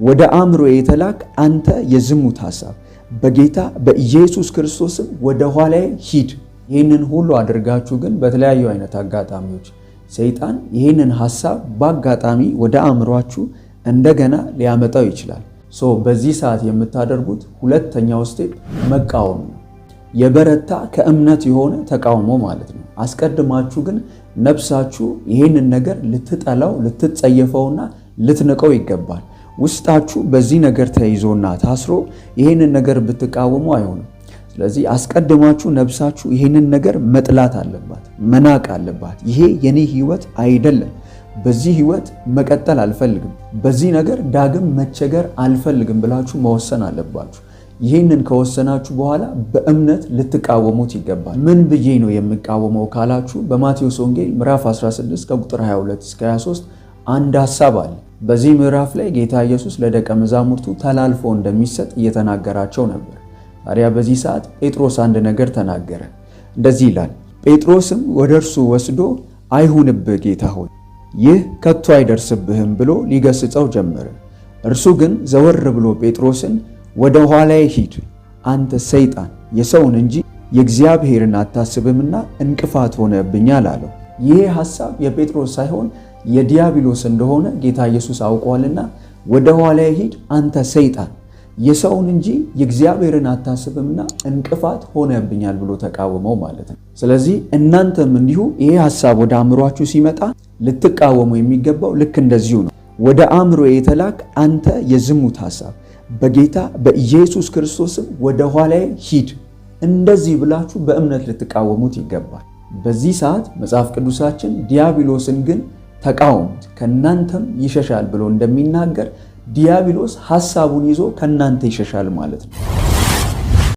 ወደ አእምሮ የተላክ አንተ የዝሙት ሐሳብ በጌታ በኢየሱስ ክርስቶስም ወደ ኋላዬ ሂድ። ይህንን ሁሉ አድርጋችሁ ግን በተለያዩ አይነት አጋጣሚዎች ሰይጣን ይህንን ሐሳብ በአጋጣሚ ወደ አእምሯችሁ እንደገና ሊያመጣው ይችላል። በዚህ ሰዓት የምታደርጉት ሁለተኛው ስቴፕ መቃወም ነው። የበረታ ከእምነት የሆነ ተቃውሞ ማለት ነው። አስቀድማችሁ ግን ነፍሳችሁ ይህንን ነገር ልትጠላው ልትጸየፈውና ልትንቀው ይገባል። ውስጣችሁ በዚህ ነገር ተይዞና ታስሮ ይህንን ነገር ብትቃወሙ አይሆንም። ስለዚህ አስቀድማችሁ ነፍሳችሁ ይህንን ነገር መጥላት አለባት፣ መናቅ አለባት። ይሄ የኔ ህይወት አይደለም፣ በዚህ ህይወት መቀጠል አልፈልግም፣ በዚህ ነገር ዳግም መቸገር አልፈልግም ብላችሁ መወሰን አለባችሁ። ይህንን ከወሰናችሁ በኋላ በእምነት ልትቃወሙት ይገባል። ምን ብዬ ነው የምቃወመው ካላችሁ በማቴዎስ ወንጌል ምዕራፍ 16 ከቁጥር 22 እስከ 23 አንድ ሐሳብ አለ። በዚህ ምዕራፍ ላይ ጌታ ኢየሱስ ለደቀ መዛሙርቱ ተላልፎ እንደሚሰጥ እየተናገራቸው ነበር። ታዲያ በዚህ ሰዓት ጴጥሮስ አንድ ነገር ተናገረ። እንደዚህ ይላል፣ ጴጥሮስም ወደ እርሱ ወስዶ አይሁንብህ ጌታ ሆይ ይህ ከቶ አይደርስብህም ብሎ ሊገስጸው ጀመረ። እርሱ ግን ዘወር ብሎ ጴጥሮስን ወደ ኋላዬ ሂድ አንተ ሰይጣን፣ የሰውን እንጂ የእግዚአብሔርን አታስብምና እንቅፋት ሆነብኛል አለው። ይሄ ሐሳብ የጴጥሮስ ሳይሆን የዲያብሎስ እንደሆነ ጌታ ኢየሱስ አውቋልና ወደ ኋላዬ ሂድ አንተ ሰይጣን፣ የሰውን እንጂ የእግዚአብሔርን አታስብምና እንቅፋት ሆነብኛል ብሎ ተቃወመው ማለት ነው። ስለዚህ እናንተም እንዲሁ ይሄ ሐሳብ ወደ አእምሯችሁ ሲመጣ ልትቃወሙ የሚገባው ልክ እንደዚሁ ነው። ወደ አእምሮ የተላክ አንተ የዝሙት ሐሳብ በጌታ በኢየሱስ ክርስቶስም ወደ ኋላዬ ሂድ፣ እንደዚህ ብላችሁ በእምነት ልትቃወሙት ይገባል። በዚህ ሰዓት መጽሐፍ ቅዱሳችን ዲያብሎስን ግን ተቃወሙት ከናንተም ይሸሻል ብሎ እንደሚናገር ዲያብሎስ ሐሳቡን ይዞ ከናንተ ይሸሻል ማለት ነው።